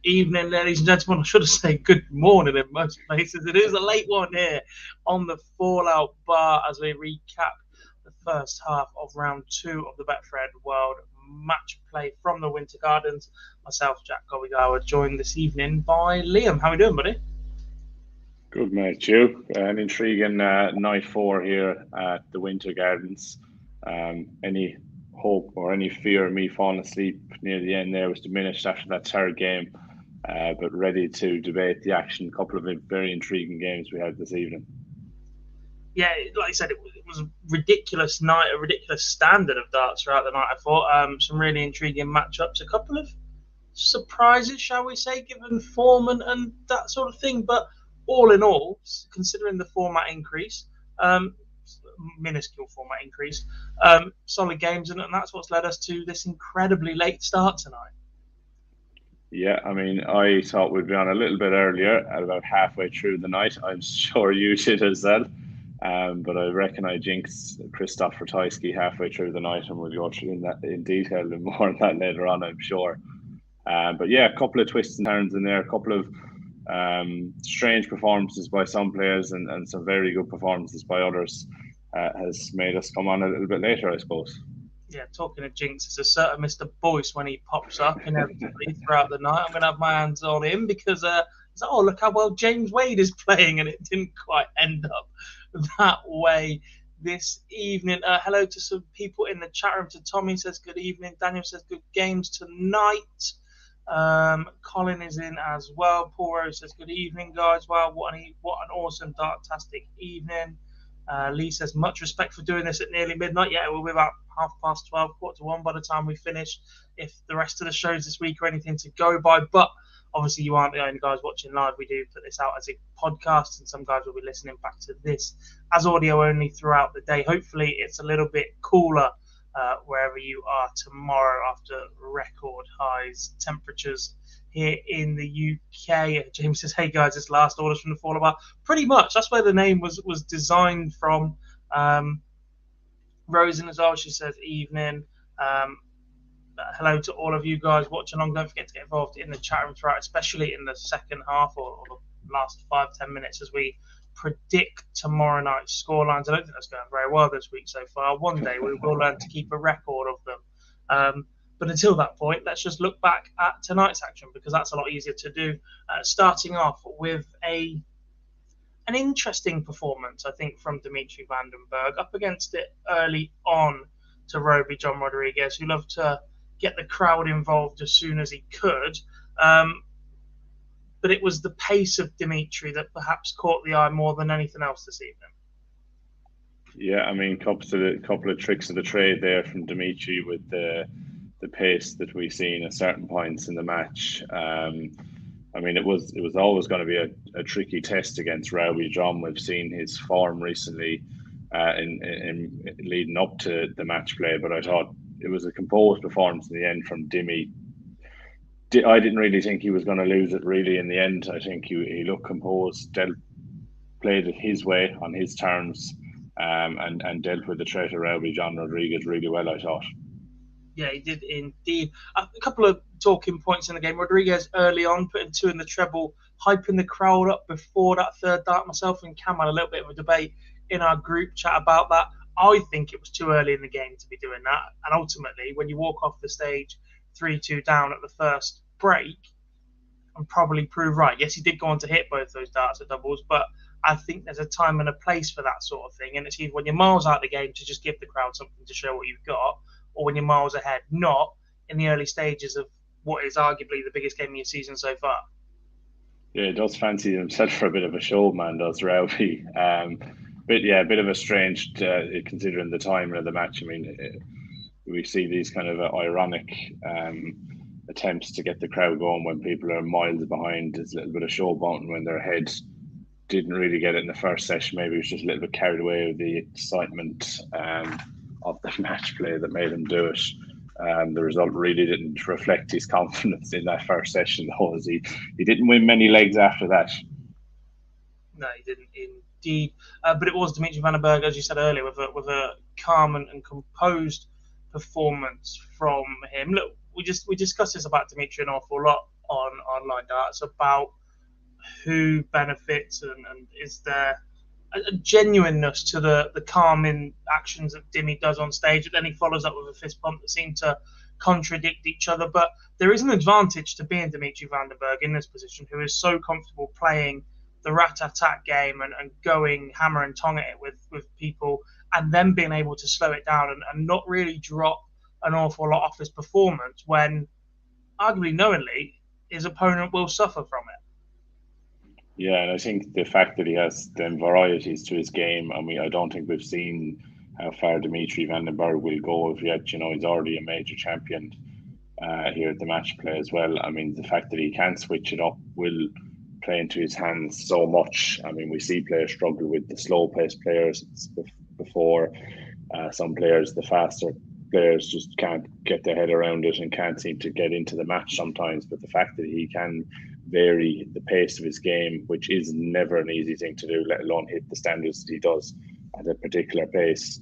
evening, ladies and gentlemen. I should have said good morning in most places. It is a late one here on the Fallout Bar as we recap the first half of round 2 of the Betfred World Match Play from the Winter Gardens. Myself, Jack Gobigawa, joined this evening by Liam. How are we doing, buddy? Good, mate. You? An intriguing night 4 here at the Winter Gardens. Any hope or any fear of me falling asleep near the end there was diminished after that third game, but ready to debate the action. A couple of very intriguing games we had this evening. Yeah, like I said, it was a ridiculous night, a ridiculous standard of darts throughout the night. I thought some really intriguing matchups, a couple of surprises, shall we say, given form and that sort of thing. But all in all, considering the format increase, minuscule format increase, solid games, and that's what's led us to this incredibly late start tonight. Yeah, I mean, I thought we'd be on a little bit earlier, at about halfway through the night. I'm sure you did as well. But I reckon I jinxed Christoph Ratajski halfway through the night, and we'll go through in detail and more on that later on, I'm sure. But yeah, a couple of twists and turns in there, a couple of strange performances by some players and some very good performances by others has made us come on a little bit later, I suppose. Yeah, talking of jinx, it's a certain Mr. Boyce when he pops up inevitably throughout the night. I'm going to have my hands on him because it's like, oh, look how well James Wade is playing, and it didn't quite end up that way this evening. Hello to some people in the chat room. To Tommy says good evening. Daniel says good games tonight. Colin is in as well. Paul Rose says good evening, guys. Wow, what an awesome dartastic evening. Lee says much respect for doing this at nearly midnight. Yeah, we'll be about 12:30, 1:15 by the time we finish, if the rest of the shows this week are anything to go by. But obviously you aren't the only guys watching live. We do put this out as a podcast, and some guys will be listening back to this as audio only throughout the day. Hopefully it's a little bit cooler wherever you are tomorrow after record highs temperatures here in the UK. James says, hey guys, it's last orders from the Fall Bar. Pretty much, that's where the name was designed from. Rosen as well, she says evening. Hello to all of you guys watching along. Don't forget to get involved in the chat room throughout, especially in the second half or the last 5-10 minutes as we predict tomorrow night's scorelines. I don't think that's going very well this week so far. One day we will learn to keep a record of them. But until that point, let's just look back at tonight's action, because that's a lot easier to do. Starting off with an interesting performance, I think, from Dimitri Vandenberg, up against it early on to Roby John Rodriguez, who loved to get the crowd involved as soon as he could. But it was the pace of Dimitri that perhaps caught the eye more than anything else this evening. Yeah, I mean, couple of tricks of the trade there from Dimitri with the pace that we've seen at certain points in the match. I mean, it was always going to be a tricky test against Roby John. We've seen his form recently in leading up to the match play, but I thought it was a composed performance in the end from Dimmy. I didn't really think he was going to lose it really in the end. I think he looked composed, played it his way on his terms, and dealt with the threat of Roby John Rodriguez really well, I thought. Yeah, he did indeed. A couple of talking points in the game. Rodriguez early on, putting 2 in the treble, hyping the crowd up before that third dart. Myself and Cam had a little bit of a debate in our group chat about that. I think it was too early in the game to be doing that. And ultimately, when you walk off the stage 3-2 down at the first break, and probably prove right. Yes, he did go on to hit both those darts at doubles, but I think there's a time and a place for that sort of thing. And it's either when you're miles out of the game to just give the crowd something to show what you've got, or when you're miles ahead, not in the early stages of what is arguably the biggest game of your season so far. Yeah, he does fancy himself for a bit of a show, man, does Roby. But yeah, a bit of a strange, considering the timing of the match. I mean, we see these kind of ironic attempts to get the crowd going when people are miles behind. There's a little bit of showboating when their ahead. Didn't really get it in the first session. Maybe it was just a little bit carried away with the excitement of the match play that made him do it. The result really didn't reflect his confidence in that first session, though, as he didn't win many legs after that. No, he didn't indeed. But it was Dimitri Vandenberg, as you said earlier, with a calm and composed performance from him. Look, we discussed this about Dimitri an awful lot on online darts about who benefits and is there a genuineness to the calming actions that Dimmy does on stage, and then he follows up with a fist pump that seem to contradict each other. But there is an advantage to being Dimitri van den Bergh in this position, who is so comfortable playing the rat-a-tat game and going hammer and tong at it with people, and then being able to slow it down and not really drop an awful lot off his performance when, arguably knowingly, his opponent will suffer from it. Yeah, and I think the fact that he has them varieties to his game, I don't think we've seen how far Dimitri van den Bergh will go as yet. You know, he's already a major champion here at the match play as well. I mean, the fact that he can switch it up will play into his hands so much. I mean, we see players struggle with the slow pace players before. Some players, the faster players, just can't get their head around it and can't seem to get into the match sometimes. But the fact that he can vary the pace of his game, which is never an easy thing to do, let alone hit the standards that he does at a particular pace,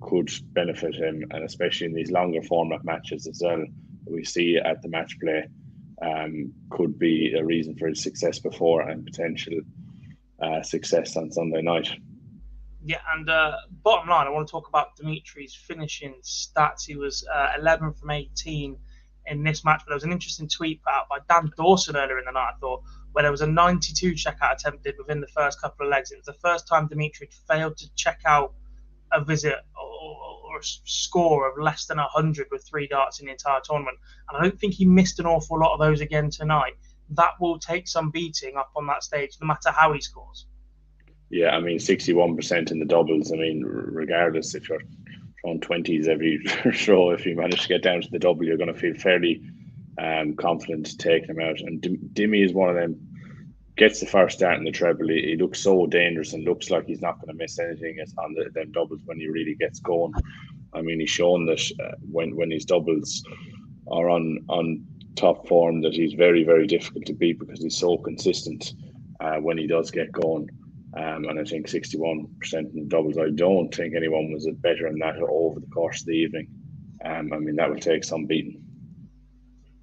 could benefit him, and especially in these longer format matches as well we see at the match play, could be a reason for his success before and potential success on Sunday night. Yeah, and bottom line, I want to talk about Dimitri's finishing stats. He was 11 from 18 in this match, but there was an interesting tweet put out by Dan Dawson earlier in the night, I thought, where there was a 92 checkout attempted within the first couple of legs. It was the first time Dimitri had failed to check out a visit or a score of less than 100 with 3 darts in the entire tournament. And I don't think he missed an awful lot of those again tonight. That will take some beating up on that stage, no matter how he scores. Yeah, I mean, 61% in the doubles. I mean, regardless if you're throwing 20s every throw, if you manage to get down to the double, you're going to feel fairly confident taking him out. And Dimmy is one of them, gets the first start in the treble. He looks so dangerous and looks like he's not going to miss anything on them doubles when he really gets going. I mean, he's shown that when his doubles are on top form, that he's very, very difficult to beat because he's so consistent when he does get going. And I think 61% in the doubles, I don't think anyone was better than that over the course of the evening. I mean, that will take some beating.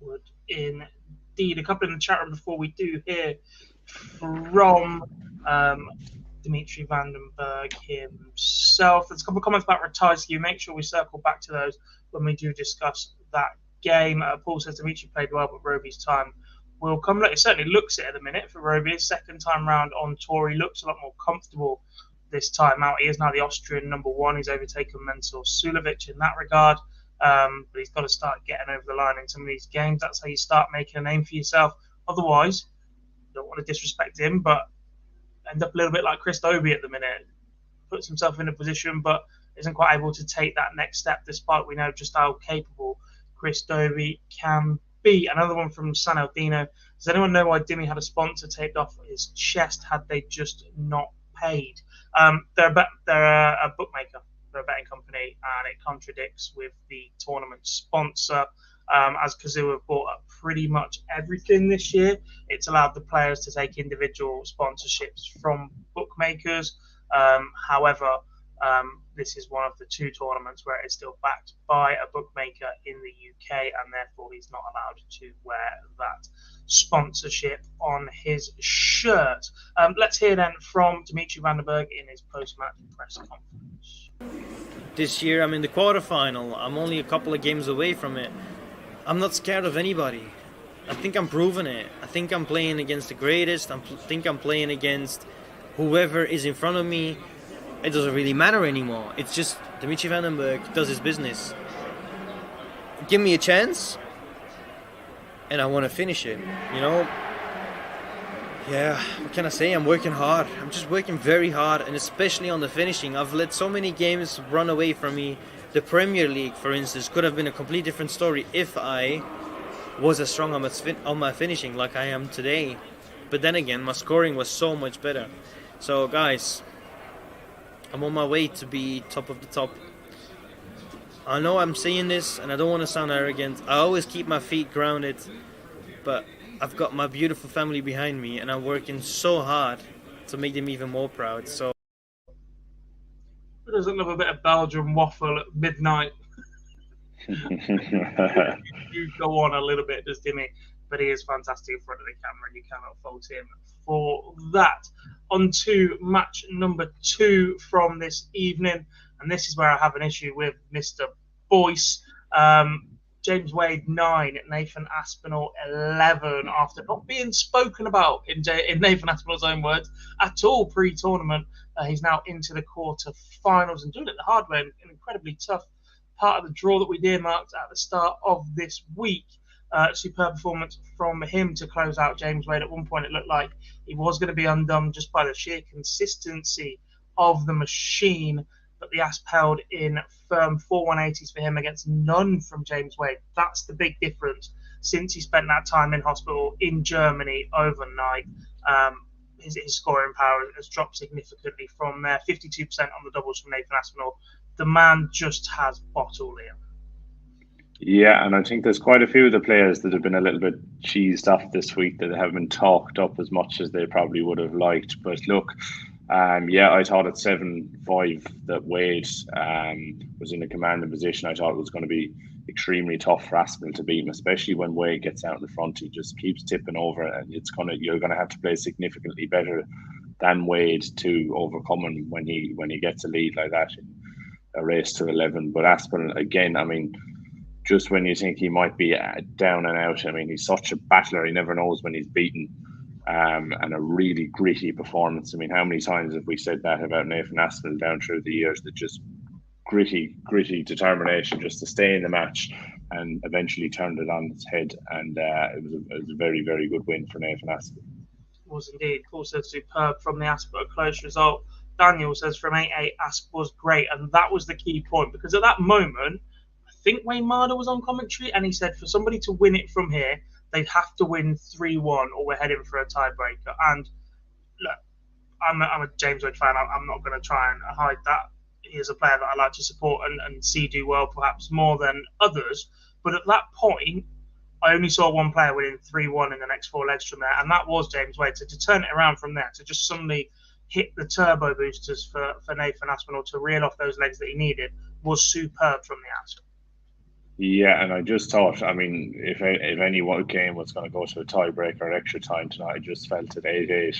Would indeed. A couple in the chat room before we do hear from Dimitri van den Bergh himself. There's a couple of comments about Ratajski. Make sure we circle back to those when we do discuss that game. Paul says Dimitri played well, but Roby's time will come. It certainly looks it at the minute for Roby. His second time round on tour, he looks a lot more comfortable this time out. He is now the Austrian number one. He's overtaken Mensur Suljovic in that regard. But he's got to start getting over the line in some of these games. That's how you start making a name for yourself. Otherwise, don't want to disrespect him, but end up a little bit like Chris Dobie at the minute. Puts himself in a position, but isn't quite able to take that next step, despite we know just how capable Chris Dobie can be. Another one from San Eldino. Does anyone know why Dimmy had a sponsor taped off his chest had they just not paid? They're a bookmaker. They're a betting company, and it contradicts with the tournament sponsor. As Kazoo have bought up pretty much everything this year, it's allowed the players to take individual sponsorships from bookmakers. However, this is one of the 2 tournaments where it's still backed by a bookmaker in the UK, and therefore he's not allowed to wear that sponsorship on his shirt. Let's hear then from Dimitri van den Bergh in his post-match press conference. This year I'm in the quarterfinal. I'm only a couple of games away from it. I'm not scared of anybody. I think I'm proving it. I think I'm playing against the greatest. I think I'm playing against whoever is in front of me. It doesn't really matter anymore. It's just Dimitri van den Bergh does his business. Give me a chance, and I want to finish it, you know? Yeah, what can I say? I'm working hard. I'm just working very hard, and especially on the finishing. I've let so many games run away from me. The Premier League, for instance, could have been a completely different story if I was as strong on my finishing like I am today. But then again, my scoring was so much better. So, guys, I'm on my way to be top of the top. I know I'm saying this, and I don't want to sound arrogant. I always keep my feet grounded, but I've got my beautiful family behind me, and I'm working so hard to make them even more proud. So, who doesn't love a bit of Belgian waffle at midnight? You go on a little bit, does Dimmy? but he is fantastic in front of the camera, and you cannot fault him for that. On to match number 2 from this evening, and this is where I have an issue with Mr. Boyce. James Wade 9, Nathan Aspinall 11, after not being spoken about in Nathan Aspinall's own words at all pre-tournament. He's now into the quarter-finals and doing it the hard way, an incredibly tough part of the draw that we earmarked at the start of this week. Superb performance from him to close out James Wade. At one point it looked like he was going to be undone just by the sheer consistency of the machine, but the Asp held in firm 4-180s for him against none from James Wade. That's the big difference since he spent that time in hospital in Germany overnight. His scoring power has dropped significantly from there. 52% on the doubles from Nathan Aspinall. The man just has bottle here. Yeah, and I think there's quite a few of the players that have been a little bit cheesed off this week that haven't been talked up as much as they probably would have liked. But look, I thought at 7-5 that Wade was in a commanding position. I thought it was going to be extremely tough for Aspinall to beat him, especially when Wade gets out in the front. He just keeps tipping over, and you're going to have to play significantly better than Wade to overcome him when he gets a lead like that in a race to 11. But Aspinall, again, I mean, just when you think he might be down and out, I mean, he's such a battler. He never knows when he's beaten. And a really gritty performance. I mean, how many times have we said that about Nathan Aspinall down through the years, that just gritty determination just to stay in the match, and eventually turned it on its head. And it was a very, very good win for Nathan Aspinall. It was indeed. Paul says superb from the Asp, a close result. Daniel says from 8-8, Asp was great. And that was the key point, because at that moment, I think Wayne Marder was on commentary, and he said for somebody to win it from here, they'd have to win 3-1 or we're heading for a tiebreaker. And look, I'm a James Wade fan. I'm not going to try and hide that. He is a player that I like to support and see do well, perhaps more than others. But at that point, I only saw one player winning 3-1 in the next 4 legs from there, and that was James Wade. So to turn it around from there, to just suddenly hit the turbo boosters for Nathan Aspinall to reel off those legs that he needed, was superb from the Asp. Yeah, and I just thought, I mean, if any one game was going to go to a tiebreaker or extra time tonight, I just felt at 8-8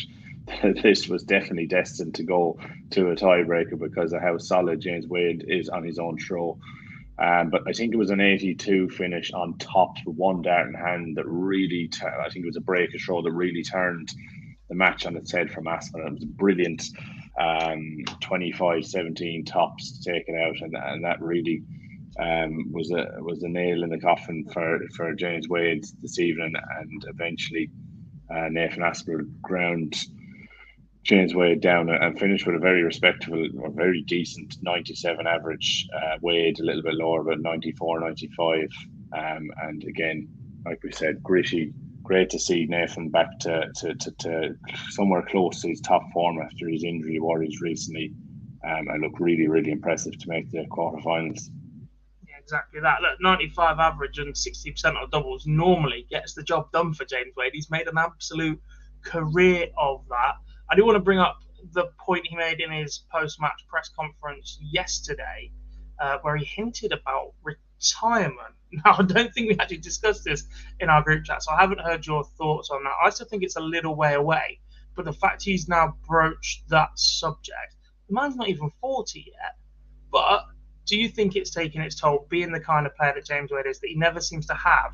that this was definitely destined to go to a tiebreaker because of how solid James Wade is on his own throw. But I think it was an 82 finish on top with one dart in hand that really, I think it was a breaker throw that really turned the match on its head from Aspinall. It was a brilliant 25-17 tops taken out, and that really was a nail in the coffin for James Wade this evening. And eventually Nathan Aspinall ground James Wade down and finished with a very respectable or very decent 97 average. Wade a little bit lower, about 94, 95. And again, like we said, gritty. Great to see Nathan back to somewhere close to his top form after his injury to Warriors recently. And look really, really impressive to make the quarterfinals. Exactly that. Look, 95 average and 60% of doubles normally gets the job done for James Wade. He's made an absolute career of that. I do want to bring up the point he made in his post-match press conference yesterday, where he hinted about retirement. Now, I don't think we actually discussed this in our group chat, so I haven't heard your thoughts on that. I still think it's a little way away, but the fact he's now broached that subject, the man's not even 40 yet, but do you think it's taken its toll, being the kind of player that James Wade is, that he never seems to have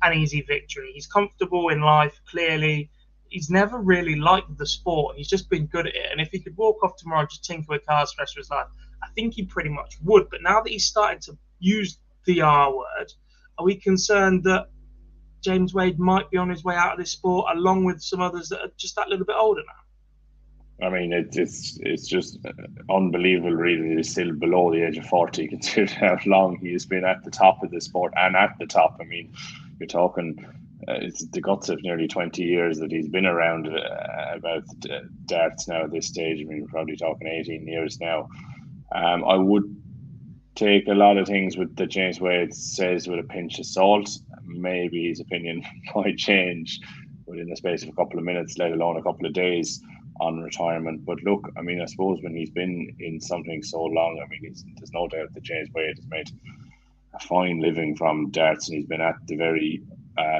an easy victory? He's comfortable in life, clearly. He's never really liked the sport. He's just been good at it. And if he could walk off tomorrow and just tinker with cars for the rest of his life, I think he pretty much would. But now that he's started to use the R word, are we concerned that James Wade might be on his way out of this sport, along with some others that are just that little bit older now? I mean, it's just unbelievable, really. He's still below the age of 40, considering how long he has been at the top of the sport and at the top. I mean, you're talking, it's the guts of nearly 20 years that he's been around about darts now at this stage. I mean, we're probably talking 18 years now. I would take a lot of things with that James Wade says with a pinch of salt. Maybe his opinion might change within the space of a couple of minutes, let alone a couple of days on retirement. But look, I mean, I suppose when he's been in something so long, I mean, there's no doubt that James Wade has made a fine living from darts, and he's been at the very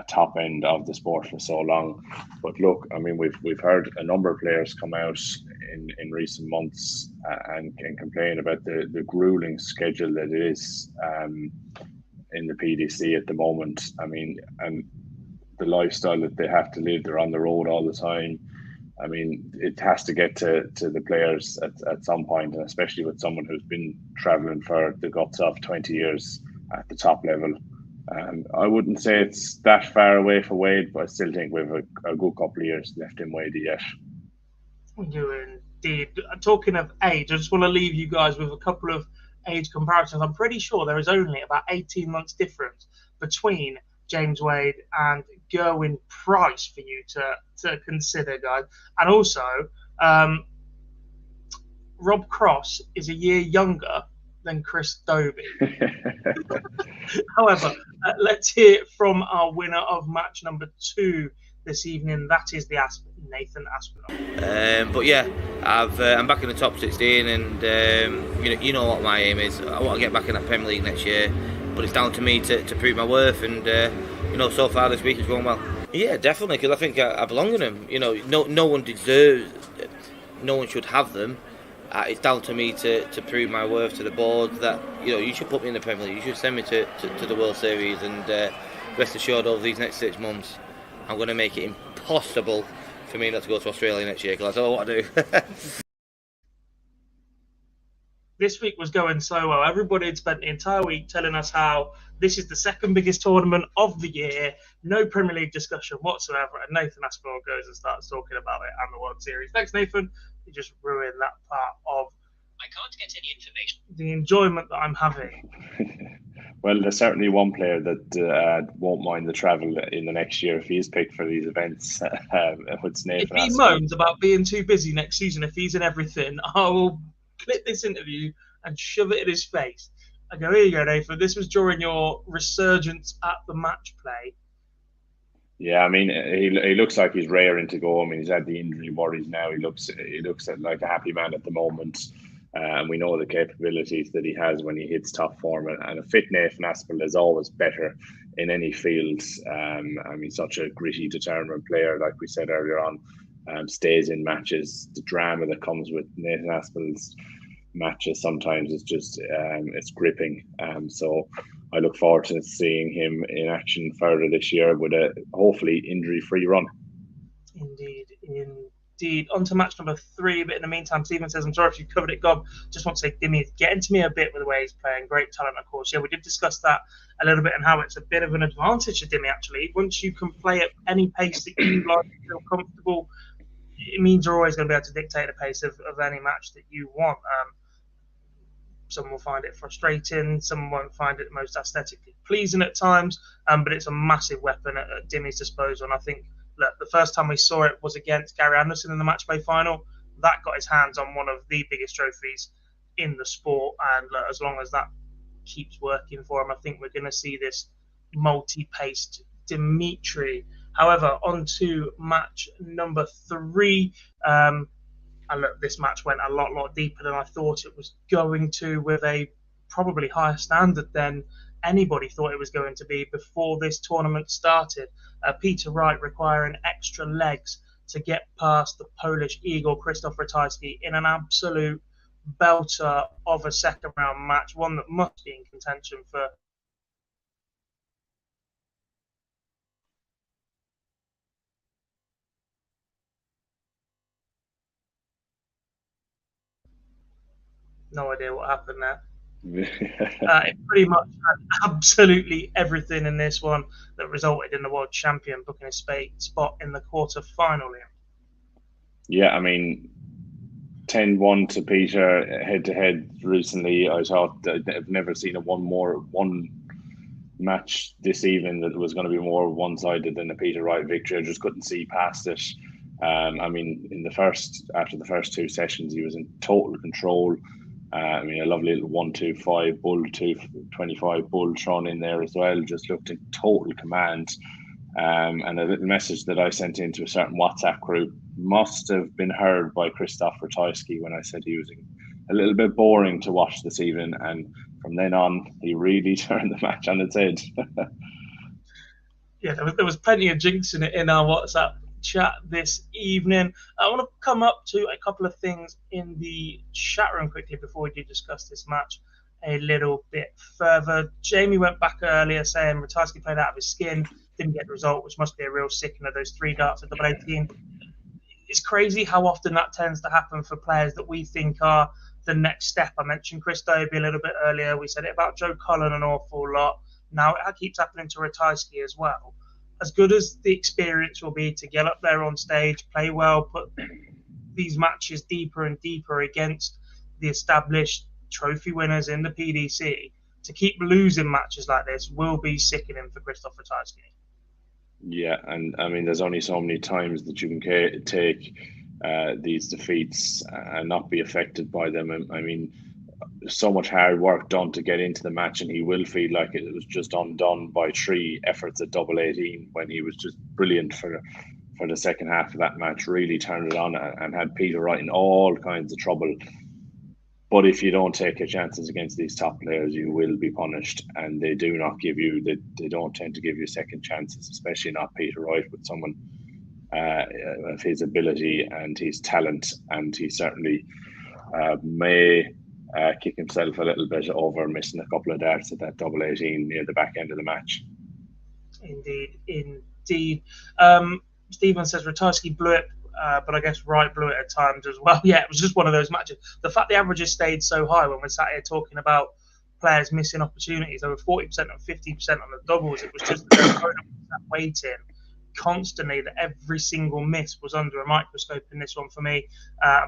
top end of the sport for so long. But look, I mean, we've heard a number of players come out in recent months and can complain about the grueling schedule that it is in the PDC at the moment. I mean, and the lifestyle that they have to live, they're on the road all the time. I mean, it has to get to the players at some point, and especially with someone who's been travelling for the guts of 20 years at the top level. I wouldn't say it's that far away for Wade, but I still think we have a good couple of years left in Wade yet. You indeed. Talking of age, I just want to leave you guys with a couple of age comparisons. I'm pretty sure there is only about 18 months difference between James Wade and Gerwyn Price for you to consider, guys. And also, Rob Cross is a year younger than Chris Dobie. However, let's hear it from our winner of match number 2 this evening. That is the Nathan Aspinall. But yeah, I'm back in the top 16, and you know what my aim is. I want to get back in that Premier League next year, but it's down to me to prove my worth. And so far this week it's going well. Yeah, definitely, because I think I belong in them. No one deserves, no one should have them. It's down to me to prove my worth to the board that you should put me in the Premier League. You should send me to the World Series, and rest assured over these next 6 months I'm going to make it impossible for me not to go to Australia next year, because I don't know what to do. This week was going so well. Everybody had spent the entire week telling us how this is the second biggest tournament of the year, no Premier League discussion whatsoever, and Nathan Aspinall goes and starts talking about it and the World Series. Thanks, Nathan. You just ruined that part of I can't get any information. The enjoyment that I'm having. Well, there's certainly one player that won't mind the travel in the next year if he's picked for these events. If he moans about being too busy next season, if he's in everything, I will clip this interview and shove it in his face. I go, here you go, Nathan. This was during your resurgence at the Matchplay. Yeah, I mean, he looks like he's raring to go. I mean, he's had the injury worries now. He looks like a happy man at the moment. And we know the capabilities that he has when he hits top form. And a fit Nathan Aspinall is always better in any field. I mean, such a gritty, determined player, like we said earlier on, stays in matches. The drama that comes with Nathan Aspinall's matches sometimes is just it's gripping. So I look forward to seeing him in action further this year with a hopefully injury-free run. Indeed. On to match number 3, but in the meantime, Stephen says, I'm sorry if you covered it, Gob. Just want to say, Dimmy is getting to me a bit with the way he's playing. Great talent, of course. Yeah, we did discuss that a little bit and how it's a bit of an advantage to Dimmy, actually. Once you can play at any pace that you like, feel comfortable, it means you're always going to be able to dictate the pace of any match that you want. Some will find it frustrating, some won't find it most aesthetically pleasing at times, but it's a massive weapon at Dimmy's disposal. And I think, look, the first time we saw it was against Gary Anderson in the Matchplay final. That got his hands on one of the biggest trophies in the sport, and look, as long as that keeps working for him, I think we're going to see this multi-paced Dimitri. However, on to match number 3. And look, this match went a lot deeper than I thought it was going to, with a probably higher standard than anybody thought it was going to be before this tournament started. Peter Wright requiring extra legs to get past the Polish Eagle, Krzysztof Ratajski, in an absolute belter of a second round match, one that must be in contention for no idea what happened there. It pretty much had absolutely everything in this one that resulted in the world champion booking a spot in the quarter final. Yeah, I mean, 10-1 to Peter head to head recently. I thought I've never seen one match this evening that was going to be more one-sided than a Peter Wright victory. I just couldn't see past it. I mean, after the first 2 sessions, he was in total control. I mean, a lovely little 1-2-5 bull, 2-25 bull thrown in there as well. Just looked in total command. And a little message that I sent into a certain WhatsApp group must have been heard by Krzysztof Ratajski when I said he was a little bit boring to watch this evening. And from then on, he really turned the match on its head. Yeah, there was plenty of jinx in it in our WhatsApp chat this evening. I want to come up to a couple of things in the chat room quickly before we do discuss this match a little bit further. Jamie went back earlier saying Ratajski played out of his skin, didn't get the result, which must be a real sickener, those 3 darts at double 18. It's crazy how often that tends to happen for players that we think are the next step. I mentioned Chris Dobie a little bit earlier. We said it about Joe Cullen an awful lot. Now it keeps happening to Ratajski as well. As good as the experience will be to get up there on stage, play well, put these matches deeper and deeper against the established trophy winners in the PDC, to keep losing matches like this will be sickening for Christoph Ratajski. Yeah, and I mean, there's only so many times that you can take these defeats and not be affected by them. I mean, so much hard work done to get into the match, and he will feel like it was just undone by 3 efforts at double 18 when he was just brilliant for the second half of that match. Really turned it on and had Peter Wright in all kinds of trouble. But if you don't take your chances against these top players, you will be punished, and they do not give you. They don't tend to give you second chances, especially not Peter Wright, with someone of his ability and his talent, and he certainly may kick himself a little bit over missing a couple of darts at that double 18 near the back end of the match. Indeed. Stephen says Ratajski blew it, but I guess Wright blew it at times as well. Yeah, it was just one of those matches. The fact the averages stayed so high when we're sat here talking about players missing opportunities, over 40% and 50% on the doubles, it was just waiting constantly, that every single miss was under a microscope in this one for me.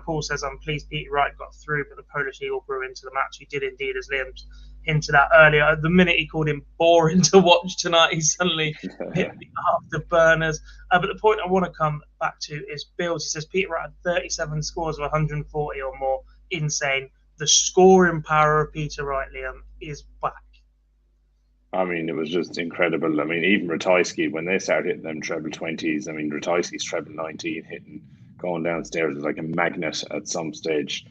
Paul says, I'm pleased Peter Wright got through, but the Polish Eagle grew into the match. He did indeed, as Liam hinted at earlier. The minute he called him boring to watch tonight, he suddenly hit the afterburners. But the point I want to come back to is Bills. He says Peter Wright had 37 scores of 140 or more. Insane. The scoring power of Peter Wright, Liam, is back. I mean, it was just incredible. I mean, even Ratajski, when they started hitting them treble 20s, I mean, Ratajski's treble 19 going downstairs was like a magnet at some stage.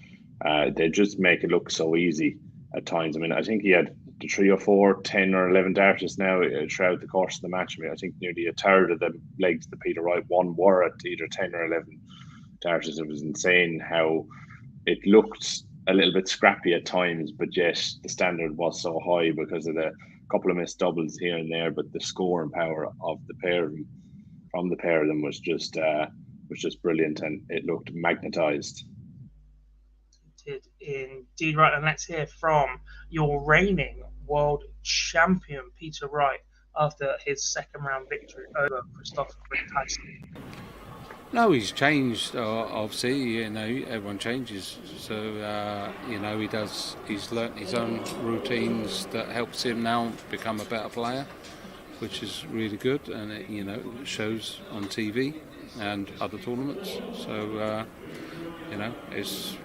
They just make it look so easy at times. I mean, I think he had 3 or 4, 10 or 11 darters now throughout the course of the match. I mean, I think nearly a third of the legs that Peter Wright won were at either 10 or 11 darters. It was insane how it looked a little bit scrappy at times, but yet the standard was so high because of the couple of missed doubles here and there. But the score and power of the pair from the pair of them was just brilliant, and it looked magnetized. It did indeed. Right, and let's hear from your reigning world champion Peter Wright after his second round victory over Christoph Ratajski. No, he's changed. Obviously, you know, everyone changes. So, you know, he's learnt his own routines that helps him now become a better player, which is really good, and it, you know, shows on TV and other tournaments. So, you know, it's,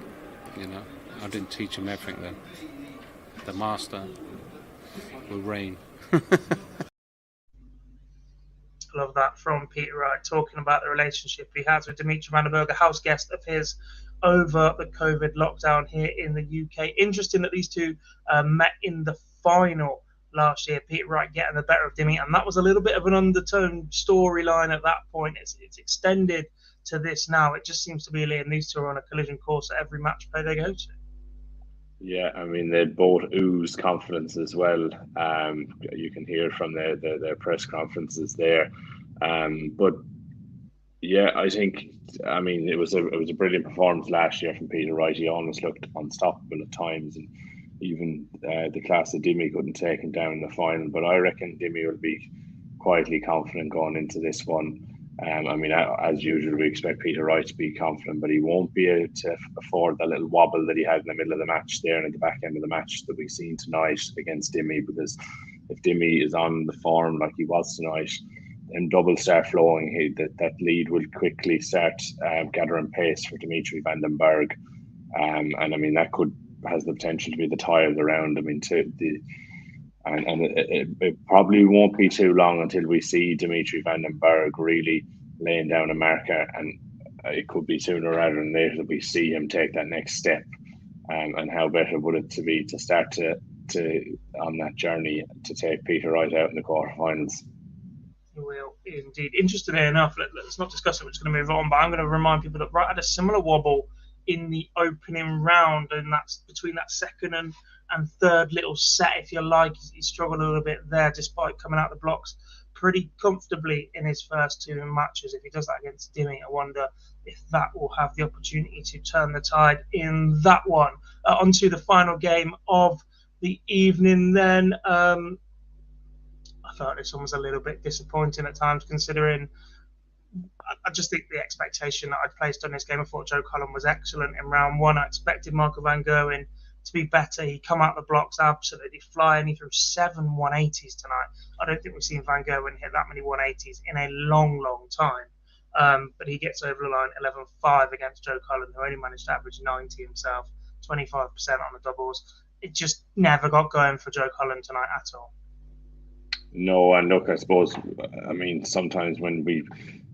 you know, I didn't teach him everything then. The master will reign. Love that from Peter Wright, talking about the relationship he has with Dimitri Van den Berg, a house guest of his over the COVID lockdown here in the UK. Interesting that these two met in the final last year, Peter Wright getting the better of Dimi, and that was a little bit of an undertone storyline at that point. It's extended to this now. It just seems to be Liam, these two are on a collision course at every match play they go to. Yeah, I mean, they both ooze confidence as well. You can hear from their press conferences there. But yeah, I think, I mean, it was a brilliant performance last year from Peter Wright. He almost looked unstoppable at times, and even the class of Dimi couldn't take him down in the final. But I reckon Dimi will be quietly confident going into this one. I mean, as usual, we expect Peter Wright to be confident, but he won't be able to afford the little wobble that he had in the middle of the match there and at the back end of the match that we've seen tonight against Dimi. Because if Dimi is on the form like he was tonight, and doubles start flowing, that lead will quickly start gathering pace for Dimitri Van den Berg. And I mean, that has the potential to be the tie of the round. I mean, it probably won't be too long until we see Dimitri Van den Berg really laying down a marker, and it could be sooner rather than later that we see him take that next step. And how better would it to be to start to on that journey to take Peter Wright out in the quarterfinals? We will indeed. Interestingly enough, let's not discuss it. We're just going to move on. But I'm going to remind people that Wright had a similar wobble in the opening round, and that's between that second and third little set, if you like. He struggled a little bit there, despite coming out the blocks pretty comfortably in his first two matches. If he does that against Dimmy, I wonder if that will have the opportunity to turn the tide in that one. Onto the final game of the evening then. I felt this one was a little bit disappointing at times, considering I just think the expectation that I'd placed on this game. I thought Joe Cullen was excellent in round one. I expected Michael Van Gerwen to be better. He come out the blocks absolutely flying. He threw 7 180s tonight. I don't think we've seen Van Gerwen hit that many 180s in a long time. But he gets over the line 11-5 against Joe Cullen, who only managed to average 90 himself, 25% on the doubles. It just never got going for Joe Cullen tonight at all. No, and look, I suppose, I mean, sometimes when we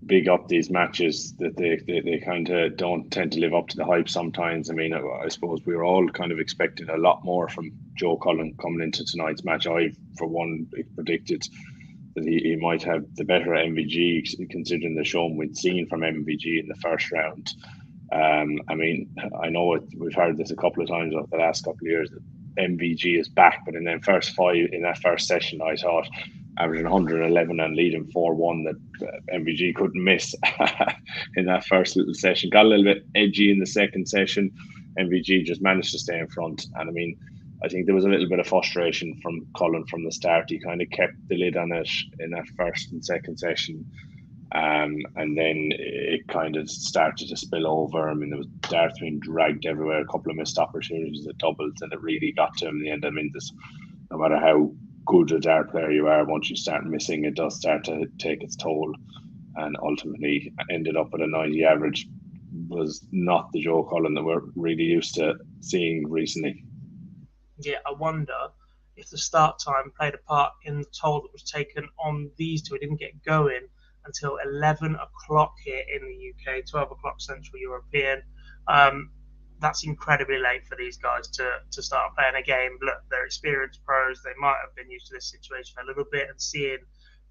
big up these matches, that they kind of don't tend to live up to the hype sometimes. I mean, I suppose we were all kind of expecting a lot more from Joe Cullen coming into tonight's match. I, for one, predicted that he might have the better MVG, considering the show we'd seen from MVG in the first round. I mean, I know we've heard this a couple of times over the last couple of years, that MVG is back, but in that first session, I thought averaging 111 and leading 4-1 that MVG couldn't miss in that first little session. Got a little bit edgy in the second session. MVG just managed to stay in front, and I mean, I think there was a little bit of frustration from Cullen from the start. He kind of kept the lid on it in that first and second session. And then it kind of started to spill over. I mean, there was darts being dragged everywhere, a couple of missed opportunities at doubles, and it really got to him in the end. I mean, no matter how good a dart player you are, once you start missing, it does start to take its toll. And ultimately ended up at a 90 average. Was not the Joe Cullen that we're really used to seeing recently. Yeah, I wonder if the start time played a part in the toll that was taken on these two. It didn't get going until 11 o'clock here in the UK, 12 o'clock Central European. That's incredibly late for these guys to start playing a game. Look, they're experienced pros. They might have been used to this situation a little bit and seeing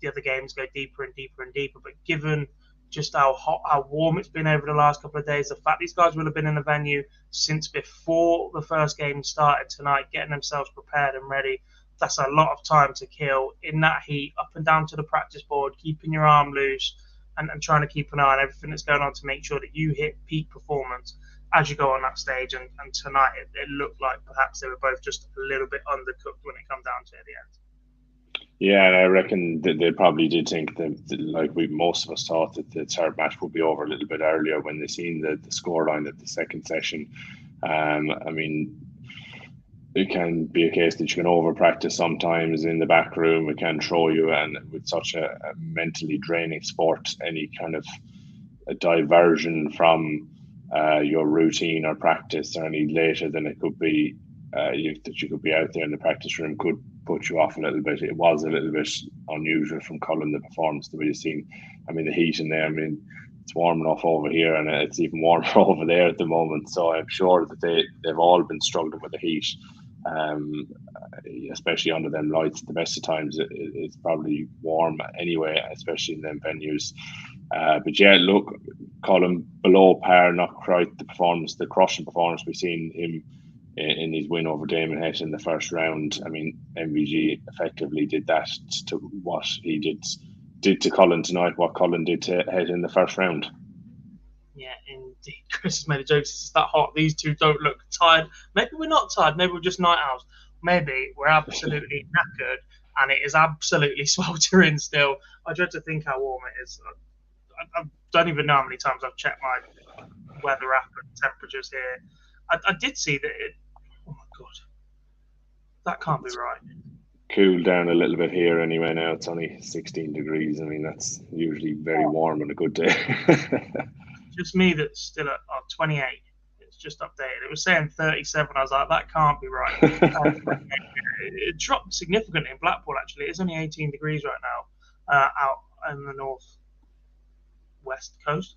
the other games go deeper and deeper and deeper. But given just how hot, how warm it's been over the last couple of days, the fact these guys will have been in the venue since before the first game started tonight, getting themselves prepared and ready, that's a lot of time to kill in that heat, up and down to the practice board, keeping your arm loose and trying to keep an eye on everything that's going on to make sure that you hit peak performance as you go on that stage. And tonight it looked like perhaps they were both just a little bit undercooked when it come down to it at the end. Yeah, and I reckon that they probably did think that like most of us thought that the third match would be over a little bit earlier when they seen the scoreline at the second session. I mean, it can be a case that you can over practice sometimes in the back room. It can throw you, and with such a mentally draining sport, any kind of a diversion from your routine or practice or any later than it could be that you could be out there in the practice room could put you off a little bit. It was a little bit unusual from Cullen, the performance that we've seen. I mean, the heat in there, I mean, it's warm enough over here and it's even warmer over there at the moment. So I'm sure that they've all been struggling with the heat, especially under them lights. At the best of times, it's probably warm anyway, especially in them venues. But yeah, look, Cullen below par, not quite the crushing performance we've seen him in his win over Damon Hett in the first round. I mean, MVG effectively did that to what he did to Cullen tonight, what Cullen did to Hett in the first round. Yeah, indeed. Chris has made a joke. It's that hot. These two don't look tired. Maybe we're not tired. Maybe we're just night owls. Maybe we're absolutely knackered and it is absolutely sweltering still. I dread to think how warm it is. I don't even know how many times I've checked my weather app and temperatures here. I did see that it. Oh my god, that can't be right. Cooled down a little bit here anyway. Now it's only 16 degrees. I mean, that's usually very warm on a good day. Just me that's still at 28. It's just updated. It was saying 37. I was like, that can't be right. It dropped significantly in Blackpool. Actually, it's only 18 degrees right now out in the north west coast.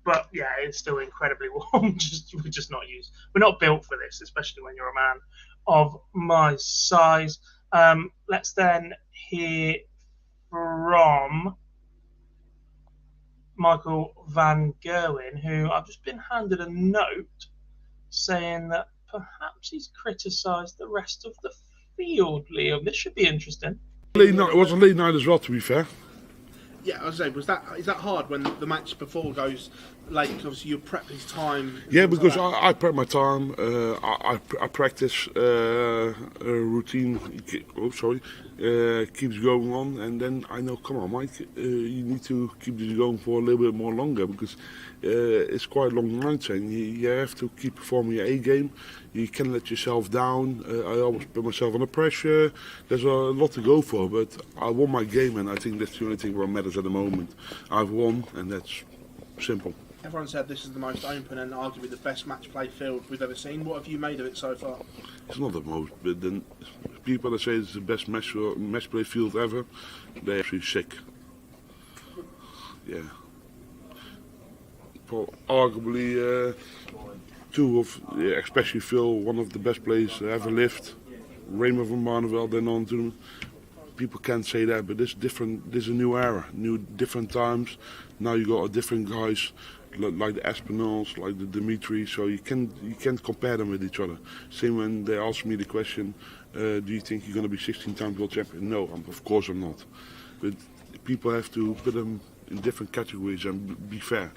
But yeah, it's still incredibly warm. We're just not used. We're not built for this, especially when you're a man of my size. Let's then hear from Michael Van Gerwen, who I've just been handed a note saying that perhaps he's criticised the rest of the field, Liam. This should be interesting. Late night, it was a late night as well, to be fair. Yeah, I was saying, is that hard when the match before goes late? Because obviously you prep his time. Yeah, because I prep my time. I practice routine. Keeps going on, and then I know. Come on, Mike, you need to keep this going for a little bit more longer because it's quite a long night, and you have to keep performing your A game. You can't let yourself down. I always put myself under pressure. There's a lot to go for, but I won my game, and I think that's the only thing that matters at the moment. I've won, and that's simple. Everyone said this is the most open and arguably the best match play field we've ever seen. What have you made of it so far? It's not the most, but then people that say it's the best match play field ever, they're actually sick. Yeah. Arguably, two of, especially Phil, one of the best players ever lived. Raymond van Barneveld, then on to them. People can't say that, but this different. This is a new era, different times. Now you got different guys like the Espinals, like the Dimitri. So you can't compare them with each other. Same when they ask me the question, do you think you're going to be 16-time world champion? No, of course I'm not. But people have to put them in different categories and be fair.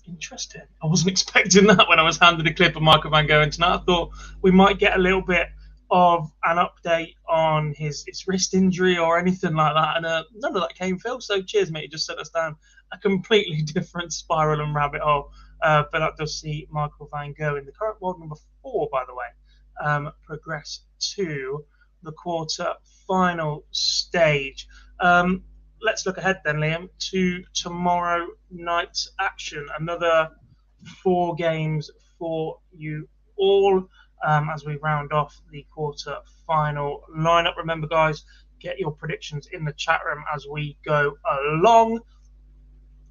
Interesting. I wasn't expecting that when I was handed a clip of Michael Van Gerwen tonight. I thought we might get a little bit of an update on his wrist injury or anything like that, and none of that came, Phil. So cheers, mate. You just set us down a completely different spiral and rabbit hole. But that does see Michael Van Gerwen, the current world number 4, by the way, progress to the quarter-final stage. Let's look ahead then, Liam, to tomorrow night's action. Another 4 games for you all as we round off the quarter-final lineup. Remember, guys, get your predictions in the chat room as we go along.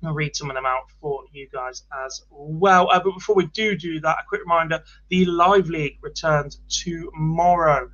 I'll read some of them out for you guys as well. But before we do that, a quick reminder, the Live League returns tomorrow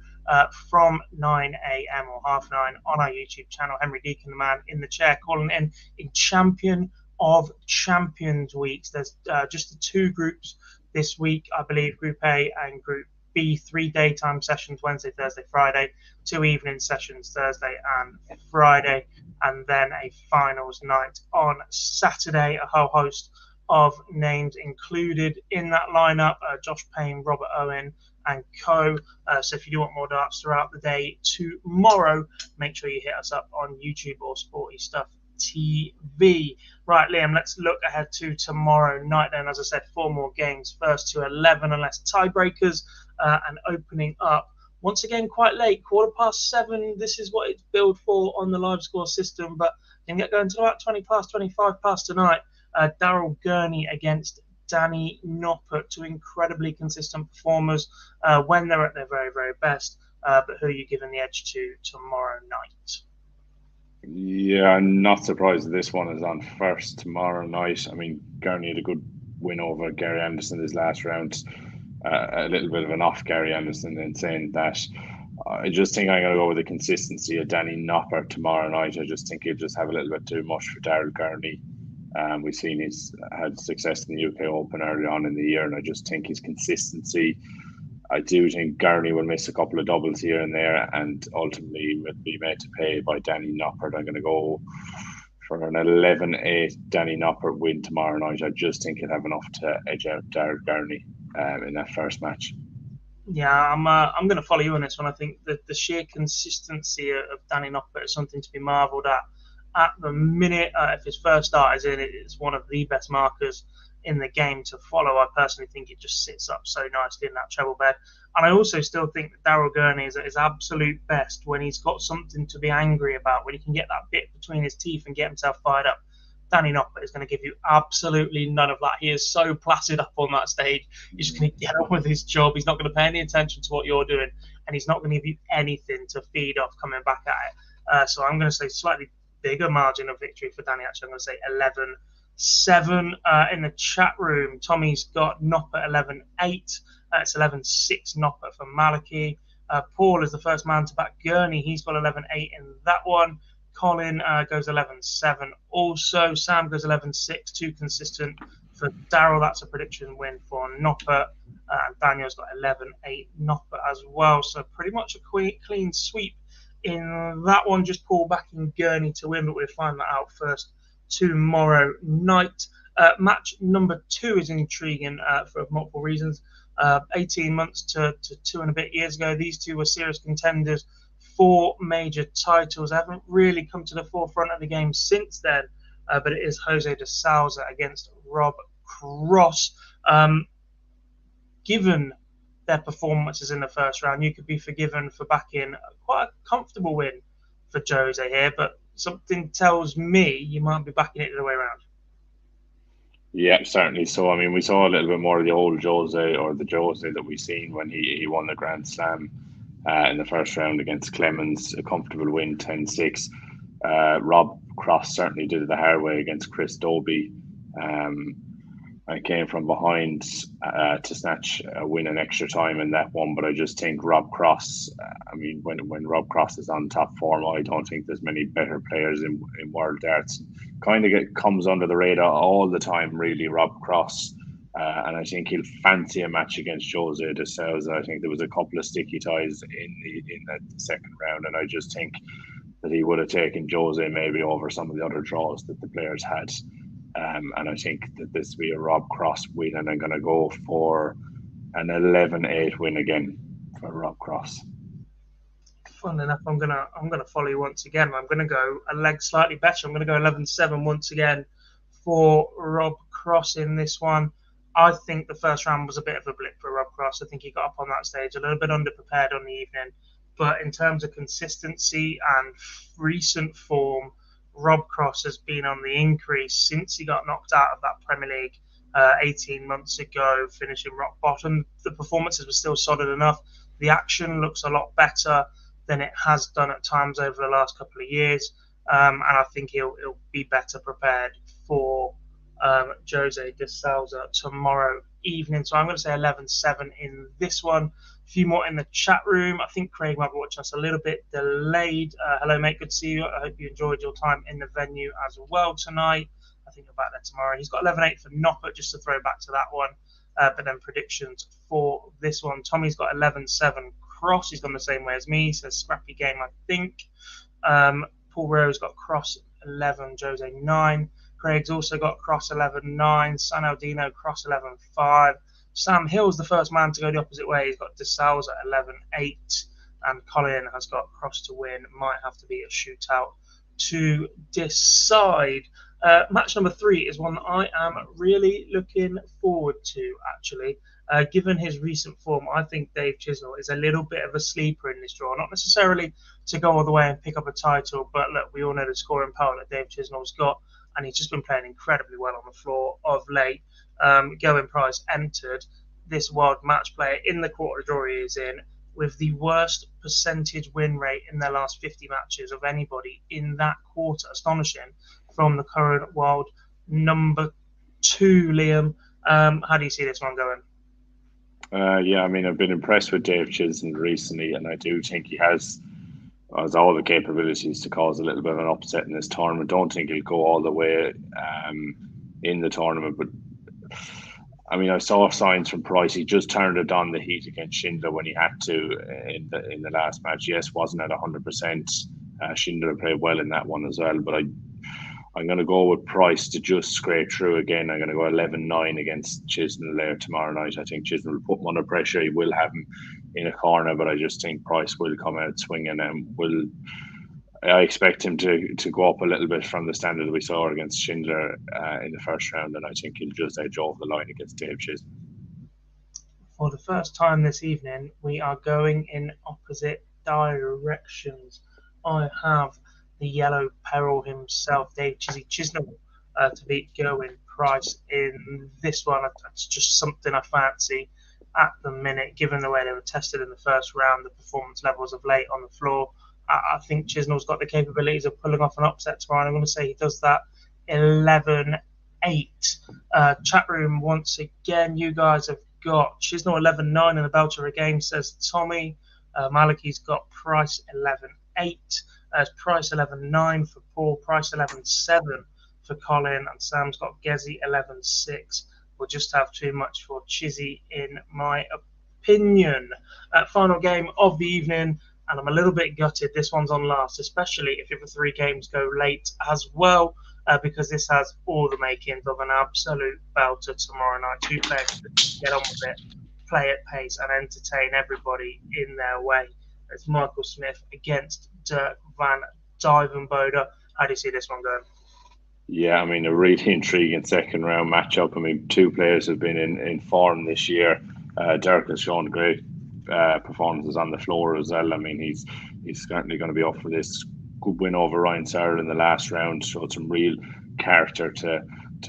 from 9 a.m. or 9:30 on our YouTube channel. Henry Dyken, the man in the chair, calling in Champion of Champions weeks. There's just the 2 groups this week, I believe, Group A and Group B. 3 daytime sessions, Wednesday, Thursday, Friday, 2 evening sessions, Thursday and Friday, and then a finals night on Saturday. A whole host of names included in that lineup: Josh Payne, Robert Owen, and co. So if you do want more darts throughout the day tomorrow, make sure you hit us up on YouTube or Sporty Stuff TV. Right, Liam, let's look ahead to tomorrow night then. As I said, 4 more games, first to 11 unless tiebreakers, and opening up once again quite late, 7:15. This is what it's billed for on the live score system, but can get going to about 20 past, 25 past tonight. Daryl Gurney against Danny Noppert, 2 incredibly consistent performers when they're at their very, very best. But who are you giving the edge to tomorrow night? Yeah, I'm not surprised that this one is on first tomorrow night. I mean, Gurney had a good win over Gary Anderson this last round. A little bit of an off Gary Anderson in saying that. I just think I'm going to go with the consistency of Danny Noppert tomorrow night. I just think he'll just have a little bit too much for Daryl Gurney. We've seen he's had success in the UK Open early on in the year, and I just think his consistency. I do think Gurney will miss a couple of doubles here and there, and ultimately will be made to pay by Danny Noppert. I'm going to go for an 11-8 Danny Noppert win tomorrow night. I just think he'll have enough to edge out Daryl Gurney in that first match. Yeah, I'm going to follow you on this one. I think that the sheer consistency of Danny Noppert is something to be marvelled at. At the minute, if his first start is in, it's one of the best markers in the game to follow. I personally think it just sits up so nicely in that treble bed. And I also still think that Daryl Gurney is at his absolute best when he's got something to be angry about, when he can get that bit between his teeth and get himself fired up. Danny Noppert is going to give you absolutely none of that. He is so placid up on that stage. He's just going to get on with his job. He's not going to pay any attention to what you're doing, and he's not going to give you anything to feed off coming back at it. So I'm going to say slightly bigger margin of victory for Danny. Actually, I'm going to say 11-7 in the chat room. Tommy's got Noppert 11-8. It's 11-6 Noppert for Maliki. Paul is the first man to back Gurney. He's got 11-8 in that one. Colin goes 11-7 also. Sam goes 11-6, too consistent for Daryl. That's a prediction win for Noppert. And Daniel's got 11-8 Noppert as well. So pretty much a clean sweep in that one. Just Paul backing Gurney to win, but we'll find that out first tomorrow night. Match number 2 is intriguing for multiple reasons. 18 months to 2 and a bit years ago, these two were serious contenders for major titles. They haven't really come to the forefront of the game since then, but it is Jose de Sausa against Rob Cross. Given their performances in the first round, you could be forgiven for backing quite a comfortable win for Jose here, but something tells me you might be backing it the other way around. Yeah, certainly. So, I mean, we saw a little bit more of the old Jose, or the Jose that we've seen when he won the Grand Slam in the first round against Clemens, a comfortable win, 10-6. Rob Cross certainly did it the hard way against Chris Dobie. I came from behind to snatch a win in extra time in that one, but I just think Rob Cross, I mean, when Rob Cross is on top form, I don't think there's many better players in world darts. Kind of comes under the radar all the time, really, Rob Cross. And I think he'll fancy a match against Jose de Sousa. I think there was a couple of sticky ties in that second round, and I just think that he would have taken Jose maybe over some of the other draws that the players had. And I think that this will be a Rob Cross win, and I'm going to go for an 11-8 win again for Rob Cross. Fun enough, I'm gonna follow you once again. I'm gonna go a leg slightly better. I'm gonna go 11-7 once again for Rob Cross in this one. I think the first round was a bit of a blip for Rob Cross. I think he got up on that stage a little bit underprepared on the evening, but in terms of consistency and recent form, Rob Cross has been on the increase since he got knocked out of that Premier League 18 months ago, finishing rock bottom. The performances were still solid enough. The action looks a lot better than it has done at times over the last couple of years, and I think he'll be better prepared for Jose de Sousa tomorrow evening. So I'm going to say 11-7 in this one. A few more in the chat room. I think Craig might be watching us a little bit delayed. Hello, mate. Good to see you. I hope you enjoyed your time in the venue as well tonight. I think you're back there tomorrow. He's got 11-8 for Noppert, just to throw back to that one. But then predictions for this one. Tommy's got 11-7 Cross. He's gone the same way as me. He says scrappy game, I think. Paul Rose got Cross 11, Jose 9. Craig's also got Cross 11-9. San Aldino Cross 11-5. Sam Hill's the first man to go the opposite way. He's got De Sousa 11-8. And Colin has got Cross to win. Might have to be a shootout to decide. Match number 3 is one that I am really looking forward to, actually. Given his recent form, I think Dave Chisnell is a little bit of a sleeper in this draw. Not necessarily to go all the way and pick up a title, but look, we all know the scoring power that Dave Chisnell's got, and he's just been playing incredibly well on the floor of late. Going Price entered this World Match Play in the quarter draw he is in with the worst percentage win rate in their last 50 matches of anybody in that quarter. Astonishing from the current world number 2, Liam. How do you see this one going? Yeah, I mean, I've been impressed with Dave Chisholm recently, and I do think he has all the capabilities to cause a little bit of an upset in this tournament. Don't think he'll go all the way in the tournament, but I mean, I saw signs from Price. He just turned it on the heat against Schindler when he had to in the last match. Yes, wasn't at 100%. Schindler played well in that one as well, but I'm going to go with Price to just scrape through again. I'm going to go 11-9 against Chisnell there tomorrow night. I think Chisnell will put him under pressure. He will have him in a corner, but I just think Price will come out swinging and I expect him to go up a little bit from the standard we saw against Schindler in the first round, and I think he'll just edge over the line against Dave Chisnell. For the first time this evening, we are going in opposite directions. I have the yellow peril himself, Dave Chisnell, to beat Gerwin Price in this one. That's just something I fancy at the minute, given the way they were tested in the first round, the performance levels of late on the floor. I think Chisnell's got the capabilities of pulling off an upset tomorrow, and I'm going to say he does that 11-8. Chat room, once again, you guys have got Chisnell 11-9 in the Belcher game, says Tommy. Malachi's got Price 11.8, Price 11.9 for Paul, Price 11.7 for Colin, and Sam's got Gezi 11.6. We'll just have too much for Chizzy, in my opinion. Final game of the evening, and I'm a little bit gutted this one's on last, especially if the other 3 games go late as well, because this has all the makings of an absolute belter tomorrow night. 2 players to get on with it, play at pace, and entertain everybody in their way. It's Michael Smith against Dirk van Dijvenbode. How do you see this one going? Yeah, I mean, a really intriguing second round matchup. I mean, 2 players have been in form this year. Dirk has shown great performances on the floor as well. I mean, he's certainly going to be up for this. Good win over Ryan Searle in the last round. Showed some real character to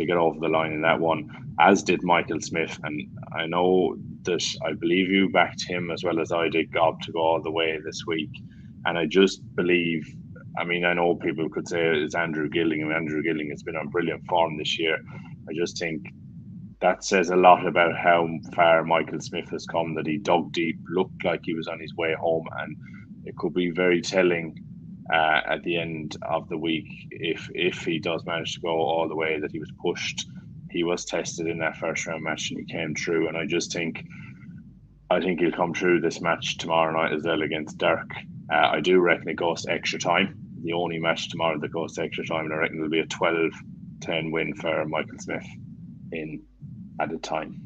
get over the line in that one, as did Michael Smith. And I know that I believe you backed him as well as I did Gob to go all the way this week. And I just believe, I mean, I know people could say it's Andrew Gilling, and Andrew Gilling has been on brilliant form this year. I just think that says a lot about how far Michael Smith has come, that he dug deep, looked like he was on his way home, and it could be very telling at the end of the week if he does manage to go all the way, that he was pushed. He was tested in that first round match and he came through, and I think he'll come through this match tomorrow night as well against Dirk. I do reckon it goes to extra time. The only match tomorrow that goes to extra time, and I reckon it'll be a 12-10 win for Michael Smith in added time.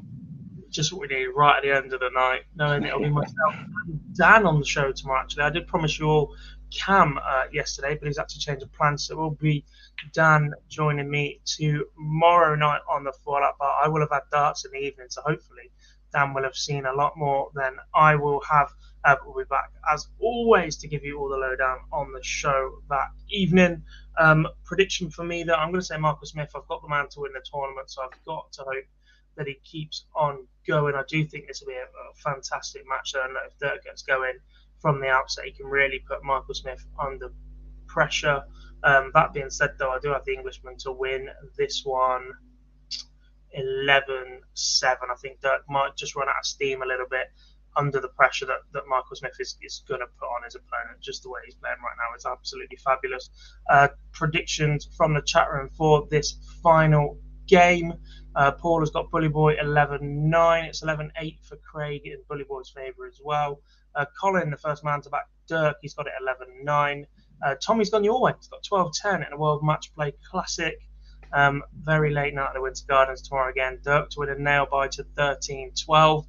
Just what we need right at the end of the night, knowing it'll be myself and Dan on the show tomorrow. Actually, I did promise you all Cam yesterday, but he's had to change of plans, so it will be Dan joining me tomorrow night on the Fallout Bar. I will have had darts in the evening, so hopefully Dan will have seen a lot more than I will have. We'll be back as always to give you all the lowdown on the show that evening. Prediction for me, that I'm going to say Michael Smith. I've got the man to win the tournament, so I've got to hope that he keeps on going. I do think this will be a fantastic match, though, and if Dirk gets going from the outset, he can really put Michael Smith under pressure. That being said, though, I do have the Englishman to win this one 11-7. I think Dirk might just run out of steam a little bit under the pressure that Michael Smith is going to put on his opponent. Just the way he's playing right now is absolutely fabulous. Predictions from the chat room for this final game. Paul has got Bully Boy 11-9. It's 11-8 for Craig in Bully Boy's favour as well. Colin, the first man to back Dirk, he's got it 11-9. Tommy's gone your way. He's got 12-10 in a World Matchplay Classic. Very late night at the Winter Gardens tomorrow again. Dirk to win a nail biter 13-12.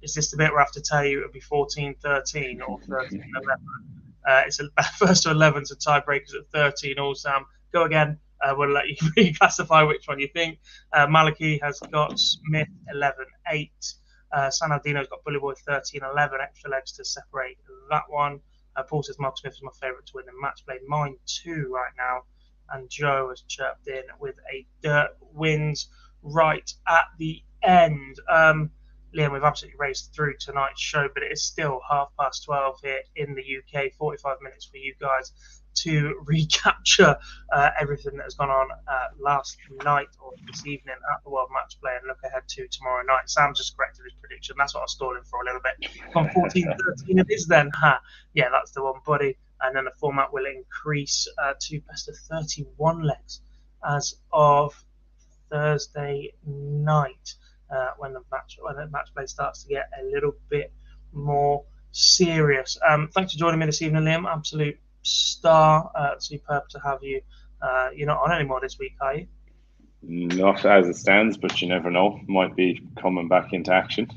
Is this the bit where I have to tell you it'll be 14-13 or 13-11? It's a first to 11, so tiebreakers at 13 all, Sam. Go again. We'll let you reclassify which one you think. Malachi has got Smith 11-8. San Aldino's got Bully Boy 13-11. Extra legs to separate that one. Paul says Mark Smith is my favourite to win the match play. Mine too right now. And Joe has chirped in with a Dirk wins right at the end. Liam, we've absolutely raced through tonight's show, but it is still 12:30 here in the UK. 45 minutes for you guys to recapture everything that has gone on last night or this evening at the World Matchplay and look ahead to tomorrow night. Sam just corrected his prediction. That's what I was stalling for a little bit. On 14-13 it is then. Yeah, that's the one, buddy. And then the format will increase to best of 31 legs as of Thursday night. When the match play starts to get a little bit more serious. Thanks for joining me this evening, Liam. Absolute star. Superb to have you. You're not on anymore this week, are you? Not as it stands, but you never know. Might be coming back into action.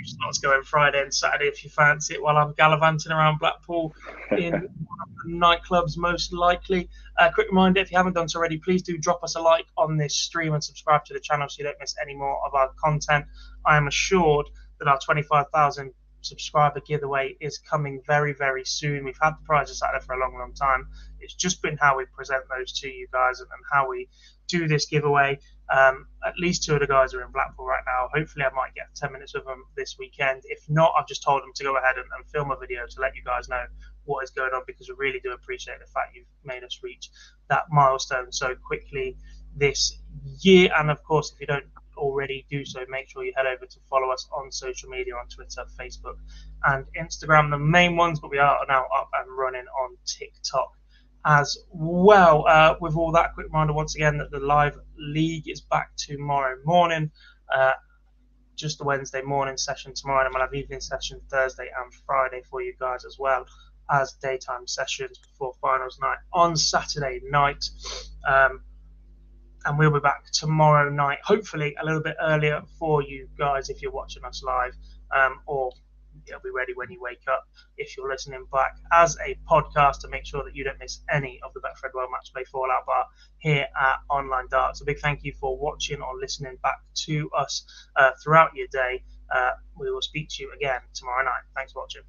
Slots going Friday and Saturday if you fancy it, while I'm gallivanting around Blackpool in one of the nightclubs, most likely. Quick reminder, if you haven't done so already, please do drop us a like on this stream and subscribe to the channel so you don't miss any more of our content. I am assured that our 25,000 subscriber giveaway is coming very, very soon. We've had the prizes out there for a long, long time. It's just been how we present those to you guys and how we do this giveaway. At least 2 of the guys are in Blackpool right now. Hopefully I might get 10 minutes with them this weekend. If not, I've just told them to go ahead and film a video to let you guys know what is going on, because we really do appreciate the fact you've made us reach that milestone so quickly this year. And of course, if you don't already do so, make sure you head over to follow us on social media, on Twitter, Facebook, and Instagram, the main ones, but we are now up and running on TikTok as well. With all that, quick reminder once again that the live league is back tomorrow morning. Just the Wednesday morning session tomorrow, and we'll have evening session Thursday and Friday for you guys, as well as daytime sessions before finals night on Saturday night. And we'll be back tomorrow night, hopefully a little bit earlier for you guys if you're watching us live, or it'll be ready when you wake up if you're listening back as a podcast, to make sure that you don't miss any of the Betfred World Matchplay Fallout Bar here at Online Darts. A big thank you for watching or listening back to us throughout your day. We will speak to you again tomorrow night. Thanks for watching.